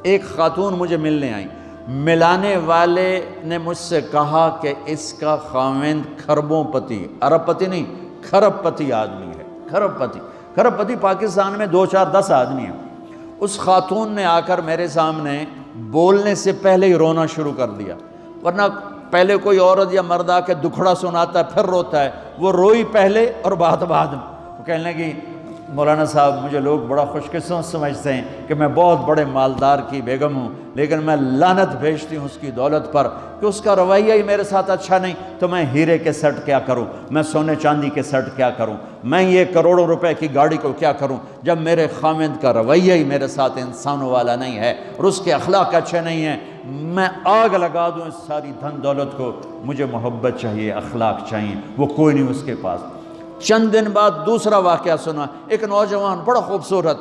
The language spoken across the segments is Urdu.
ایک خاتون مجھے ملنے آئیں، ملانے والے نے مجھ سے کہا کہ اس کا خاوند کھربوں پتی، ارب پتی نہیں، کھرب پتی آدمی ہے، کھرب پتی پاکستان میں 2 4 10 آدمی ہیں۔ اس خاتون نے آ کر میرے سامنے بولنے سے پہلے ہی رونا شروع کر دیا، ورنہ پہلے کوئی عورت یا مرد آ کے دکھڑا سناتا ہے پھر روتا ہے، وہ روئی پہلے اور بعد وہ کہنے لگی مولانا صاحب مجھے لوگ بڑا خوش قسمت سمجھتے ہیں کہ میں بہت بڑے مالدار کی بیگم ہوں، لیکن میں لعنت بھیجتی ہوں اس کی دولت پر کہ اس کا رویہ ہی میرے ساتھ اچھا نہیں، تو میں ہیرے کے سیٹ کیا کروں، میں سونے چاندی کے سیٹ کیا کروں، میں یہ کروڑوں روپے کی گاڑی کو کیا کروں، جب میرے خاوند کا رویہ ہی میرے ساتھ انسانوں والا نہیں ہے اور اس کے اخلاق اچھے نہیں ہیں، میں آگ لگا دوں اس ساری دھن دولت کو، مجھے محبت چاہیے، اخلاق چاہیے، وہ کوئی نہیں اس کے پاس۔ چند دن بعد دوسرا واقعہ سنا، ایک نوجوان بڑا خوبصورت،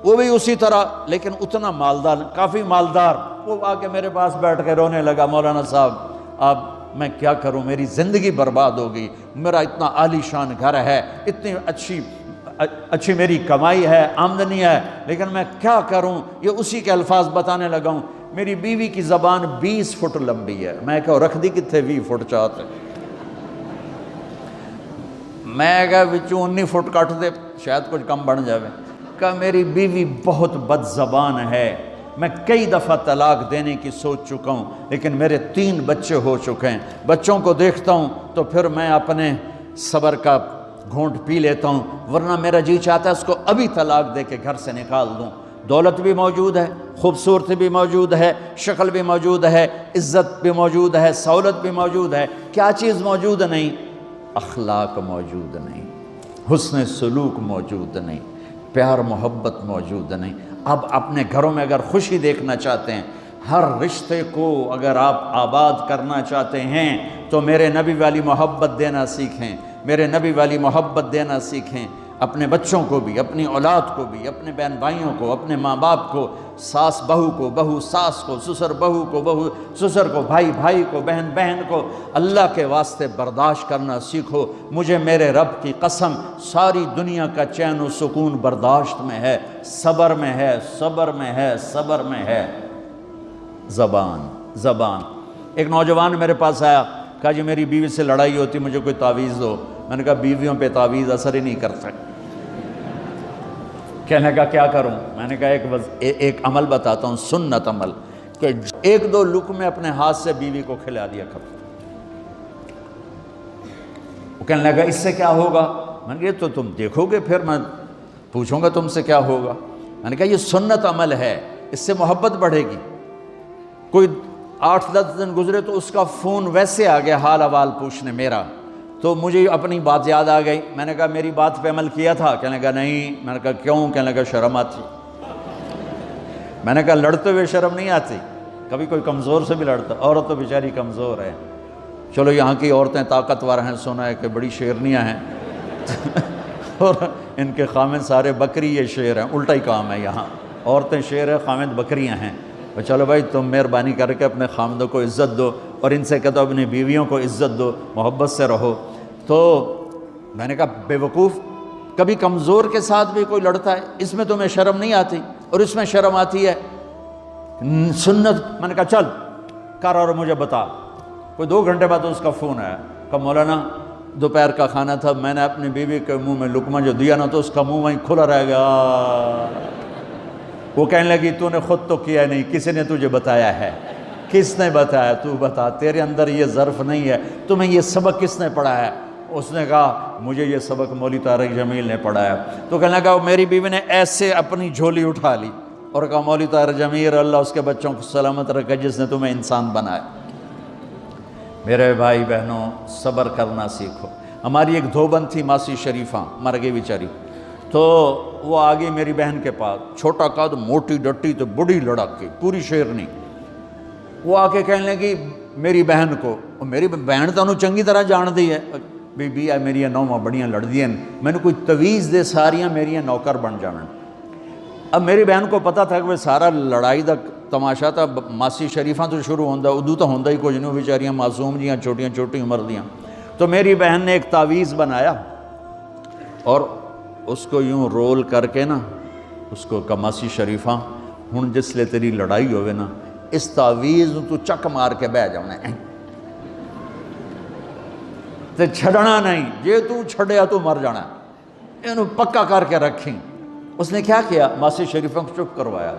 وہ بھی اسی طرح لیکن اتنا مالدار، کافی مالدار، وہ آ کے میرے پاس بیٹھ کے رونے لگا، مولانا صاحب اب میں کیا کروں، میری زندگی برباد ہو گئی، میرا اتنا عالی شان گھر ہے، اتنی اچھی میری کمائی ہے، آمدنی ہے، لیکن میں کیا کروں، یہ اسی کے الفاظ بتانے لگا ہوں، میری بیوی کی زبان 20 فٹ لمبی ہے، میں کہا رکھ دی کتنے 20 فٹ چاہتے، میں کہا وچوں 19 فٹ کٹ دے شاید کچھ کم بن جاوے، کہا میری بیوی بہت بد زبان ہے، میں کئی دفعہ طلاق دینے کی سوچ چکا ہوں، لیکن میرے 3 بچے ہو چکے ہیں، بچوں کو دیکھتا ہوں تو پھر میں اپنے صبر کا گھونٹ پی لیتا ہوں، ورنہ میرا جی چاہتا ہے اس کو ابھی طلاق دے کے گھر سے نکال دوں، دولت بھی موجود ہے، خوبصورتی بھی موجود ہے، شکل بھی موجود ہے، عزت بھی موجود ہے، سہولت بھی موجود ہے، کیا چیز موجود نہیں؟ اخلاق موجود نہیں، حسن سلوک موجود نہیں، پیار محبت موجود نہیں۔ اب اپنے گھروں میں اگر خوشی دیکھنا چاہتے ہیں، ہر رشتے کو اگر آپ آباد کرنا چاہتے ہیں تو میرے نبی والی محبت دینا سیکھیں، میرے نبی والی محبت دینا سیکھیں، اپنے بچوں کو بھی، اپنی اولاد کو بھی، اپنے بہن بھائیوں کو، اپنے ماں باپ کو، ساس بہو کو، بہو ساس کو، سسر بہو کو، بہو سسر کو، بھائی بھائی کو، بہن بہن کو، اللہ کے واسطے برداشت کرنا سیکھو۔ مجھے میرے رب کی قسم ساری دنیا کا چین و سکون برداشت میں ہے، صبر میں ہے، صبر میں ہے، صبر میں ہے۔ زبان ایک نوجوان میرے پاس آیا، کہا جی میری بیوی سے لڑائی ہوتی، مجھے کوئی تعویذ دو۔ میں نے کہا بیویوں پہ تعویذ اثر ہی نہیں کرتا۔ کہنے کا کیا کروں؟ میں نے کہا ایک عمل بتاتا ہوں، سنت عمل، کہ 1-2 لقمے اپنے ہاتھ سے بیوی کو کھلا دیا کرو۔ وہ کہنے لگا اس سے کیا ہوگا؟ میں نے کہا یہ تو تم دیکھو گے، پھر میں پوچھوں گا تم سے کیا ہوگا۔ میں نے کہا یہ سنت عمل ہے، اس سے محبت بڑھے گی۔ کوئی 8-10 دن گزرے تو اس کا فون ویسے آ گیا حال احوال پوچھنے میرا، تو مجھے اپنی بات یاد آ گئی۔ میں نے کہا میری بات پہ عمل کیا تھا؟ کہنے لگا نہیں۔ میں نے کہا کیوں؟ کہنے لگا شرم آتی۔ میں نے کہا لڑتے ہوئے شرم نہیں آتی؟ کبھی کوئی کمزور سے بھی لڑتا، عورت تو بیچاری کمزور ہے، چلو یہاں کی عورتیں طاقتور ہیں، سنا ہے کہ بڑی شیرنیاں ہیں اور ان کے خامد سارے بکری یہ شیر ہیں، الٹا ہی کام ہے، یہاں عورتیں شیر ہیں، خامد بکریاں ہیں۔ چلو بھائی تم مہربانی کر کے اپنے خامدوں کو عزت دو، اور ان سے کہتا اپنی بیویوں کو عزت دو، محبت سے رہو۔ تو میں نے کہا بے وقوف، کبھی کمزور کے ساتھ بھی کوئی لڑتا ہے، اس میں تمہیں شرم نہیں آتی؟ اور اس میں شرم آتی ہے سنت۔ میں نے کہا چل کر اور مجھے بتا۔ کوئی 2 گھنٹے بعد اس کا فون آیا، کہا مولانا دوپہر کا کھانا تھا، میں نے اپنی بیوی کے منہ میں لقمہ جو دیا نا تو اس کا منہ وہیں کھلا رہ گیا۔ وہ کہنے لگی تو نے خود تو کیا نہیں، کسی نے تجھے بتایا ہے؟ کس نے بتایا؟ تو بتا، تیرے اندر یہ ظرف نہیں ہے، تمہیں یہ سبق کس نے پڑھایا؟ اس نے کہا مجھے یہ سبق مولوی طارق جمیل نے پڑھایا۔ تو کہنے لگا میری بیوی نے ایسے اپنی جھولی اٹھا لی اور کہا مولوی طارق جمیل اللہ اس کے بچوں کو سلامت رکھے جس نے تمہیں انسان بنایا۔ میرے بھائی بہنوں صبر کرنا سیکھو۔ ہماری ایک دھوبند تھی ماسی شریفہ، مر گئی بیچاری، تو وہ آ گئی میری بہن کے پاس، چھوٹا قد، موٹی ڈٹی، تو بڑی لڑک کی، پوری شیرنی۔ وہ آ کے کہنے لگی میری بہن کو، میری بہن تو انہوں چنگی طرح جان دی ہے، بی بی میری نوواں بڑیاں لڑ دیا، میں نے کوئی تویز دے ساریاں میری نوکر بن جانا۔ اب میری بہن کو پتہ تھا کہ وہ سارا لڑائی دا تماشا تھا، ماسی شریفہ تو شروع ہوندہ، ادو تو ہوندہ ہی کچھ نہیں، بیچاریاں معصوم جیاں چھوٹیاں چھوٹی عمر دیاں۔ تو میری بہن نے ایک تعویذ بنایا اور اس کو یوں رول کر کے نا، اس کو کماسی شریفہ ہن جس لے تیری لڑائی ہوئے نا اس تعویز تو چک مار کے بہ جانا ہے تے چھڑنا نہیں، جے تو چھڑیا تو مر جانا ہے، انہوں پکا کر کے رکھیں۔ اس نے کیا کیا؟ ماسی شریفوں کو چپ کروایا۔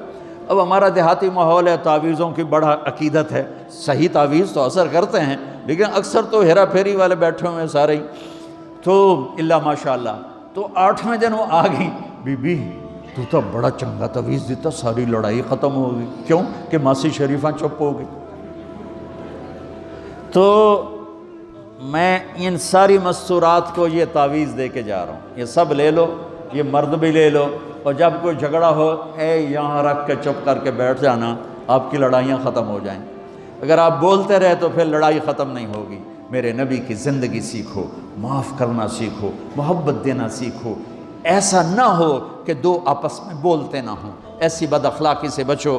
اب ہمارا دیہاتی ماحول ہے، تعویذوں کی بڑا عقیدت ہے، صحیح تعویذ تو اثر کرتے ہیں لیکن اکثر تو ہیرا پھیری والے بیٹھے ہوئے ہیں سارے ہی، تو اللہ ماشاءاللہ۔ تو 8ویں دن وہ آ گئی، بی بی تو تو بڑا چنگا تعویذ دیتا، ساری لڑائی ختم ہو گئی۔ کیوں کہ ماسی شریفہ چپ ہو گئی۔ تو میں ان ساری مستورات کو یہ تعویذ دے کے جا رہا ہوں، یہ سب لے لو، یہ مرد بھی لے لو، اور جب کوئی جھگڑا ہو اے یہاں رکھ کے چپ کر کے بیٹھ جانا، آپ کی لڑائیاں ختم ہو جائیں۔ اگر آپ بولتے رہے تو پھر لڑائی ختم نہیں ہوگی۔ میرے نبی کی زندگی سیکھو، معاف کرنا سیکھو، محبت دینا سیکھو، ایسا نہ ہو کہ دو آپس میں بولتے نہ ہوں، ایسی بد اخلاقی سے بچو۔